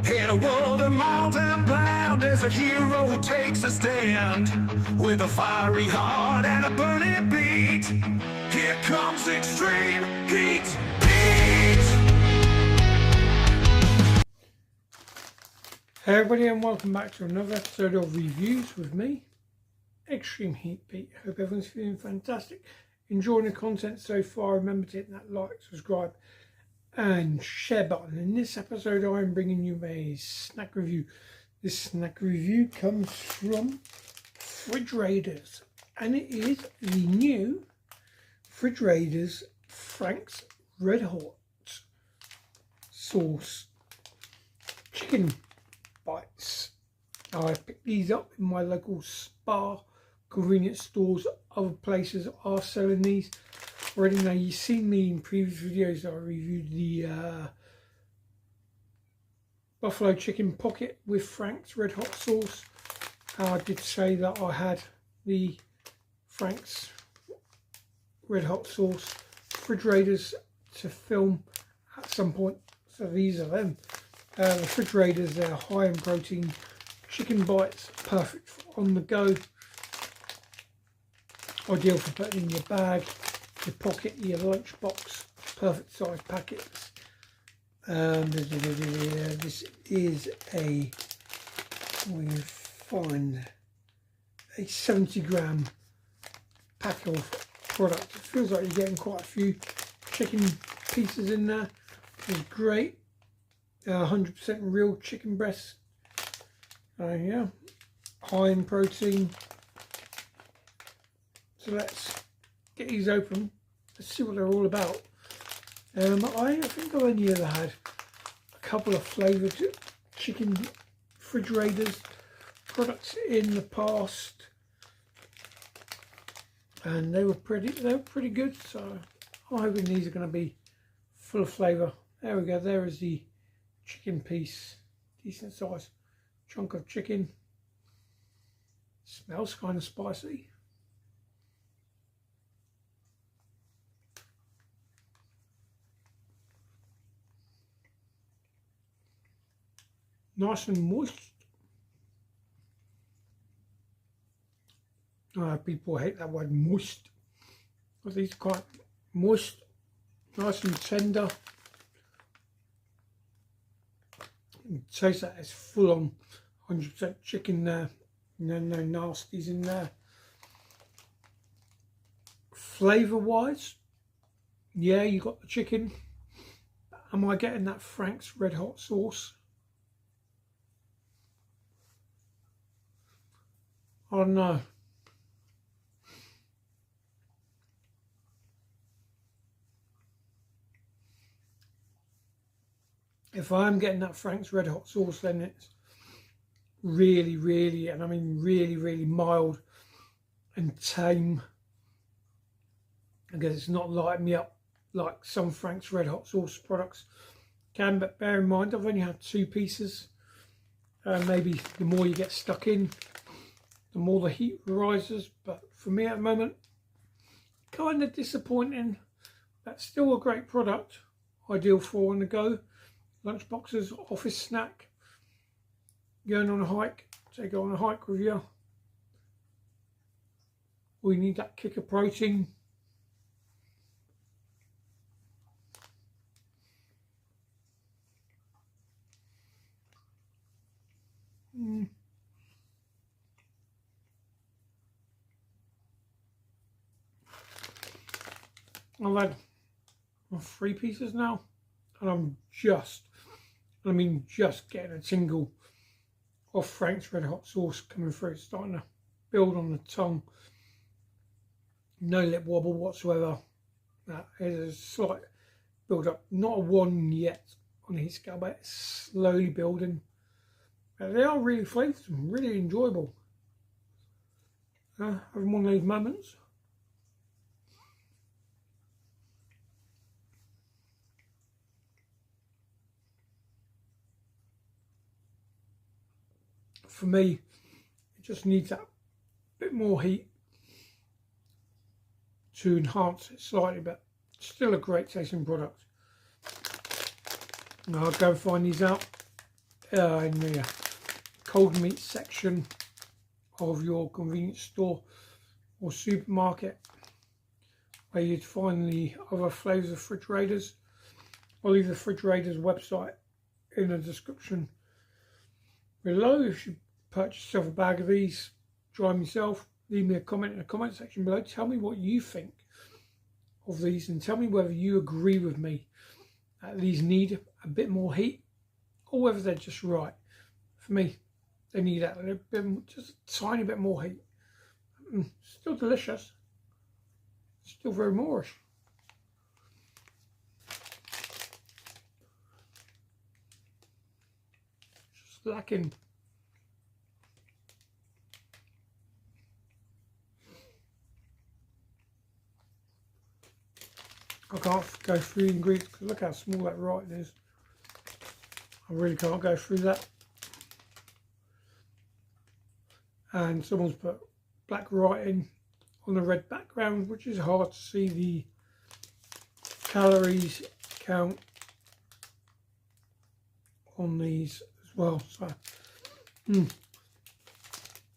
Hit a world of mountain bound as a hero takes a stand. With a fiery heart and a burning beat, here comes extreme heat. Hey everybody, and welcome back to another episode of Reviews with me, Extreme Heat Pete. Hope everyone's feeling fantastic, enjoying the content so far. Remember to hit that like, subscribe and share button. In this episode I'm bringing you a snack review. This snack review comes from Fridge Raiders, and it is the new Fridge Raiders Frank's Red Hot Sauce Chicken Bites. I picked these up in my local Spar convenience stores. Other places are selling these already. Now, you've seen me in previous videos. I reviewed the buffalo chicken pocket with Frank's Red Hot Sauce. I did say that I had the Frank's Red Hot Sauce Fridge Raiders to film at some point, so these are them. The Fridge Raiders, they're high in protein chicken bites, perfect for on the go, ideal for putting in your bag, your pocket, your lunch box, perfect size packets. This is we find a 70 gram pack of product. It feels like you're getting quite a few chicken pieces in there, which is great. 100% real chicken breast. Yeah, high in protein. So let's get these open. Let's see what they're all about. I think I've only ever had a couple of flavoured chicken Fridge Raiders products in the past, and they were pretty good. So I'm hoping these are going to be full of flavour. There we go. There is the chicken piece, decent size chunk of chicken. Smells kind of spicy. Nice and moist. People hate that word moist, but these are quite moist, nice and tender. You taste that it's full on 100% chicken there. No nasties in there. Flavour wise, yeah, you got the chicken. Am I getting that Frank's Red Hot Sauce? I don't know. If I'm getting that Frank's Red Hot Sauce, then it's really, and I mean really mild and tame. I guess it's not lighting me up like some Frank's Red Hot Sauce products can, but bear in mind I've only had 2 pieces. Maybe the more you get stuck in, the more the heat rises, but for me at the moment, kind of disappointing. That's still a great product, ideal for on the go. Lunch boxes, office snack, going on a hike, take it on a hike with you. Or you need that kick of protein. I've had 3 pieces now, and I'm just getting a tingle of Frank's Red Hot Sauce coming through. It's starting to build on the tongue. No lip wobble whatsoever. There's a slight build up, not a 1 yet on the heat scale, but it's slowly building. They are really flavoursome, really enjoyable. Having one of those moments. For me, it just needs that bit more heat to enhance it slightly, but still a great tasting product. I'll go and find these out in the cold meat section of your convenience store or supermarket, where you'd find the other flavours of Fridge Raiders. I'll leave the Fridge Raiders website in the description below. If you purchase yourself a bag of these, try them yourself, leave me a comment in the comment section below. Tell me what you think of these and tell me whether you agree with me that these need a bit more heat or whether they're just right. For me, they need that a little bit, just a tiny bit more heat. Still delicious, still very Moorish. Just lacking I can't go through the ingredients because look how small that writing is. I really can't go through that. And someone's put black writing on a red background, which is hard to see the calories count on these as well. So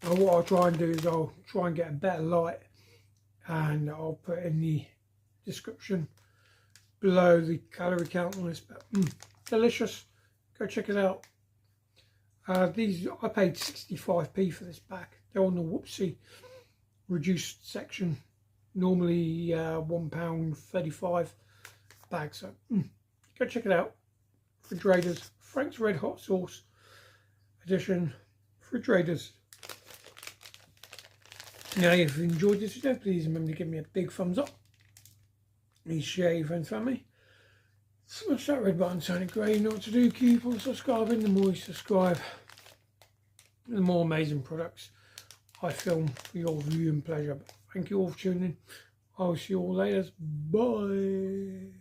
what I'll try and do is I'll try and get a better light, and I'll put in the description below the calorie count on this. But delicious, go check it out. These, I paid 65p for this pack. They're on the Whoopsie reduced section, normally £1.35 bag. So go check it out. Fridge Raiders Frank's Red Hot Sauce edition. Fridge Raiders. Now, if you enjoyed this video, please remember to give me a big thumbs up. Please share your friends and family. Smash that red button, turn it grey. You know what to do. Keep on subscribing. The more you subscribe, the more amazing products I film for your viewing pleasure. Thank you all for tuning in. I'll see you all later. Bye.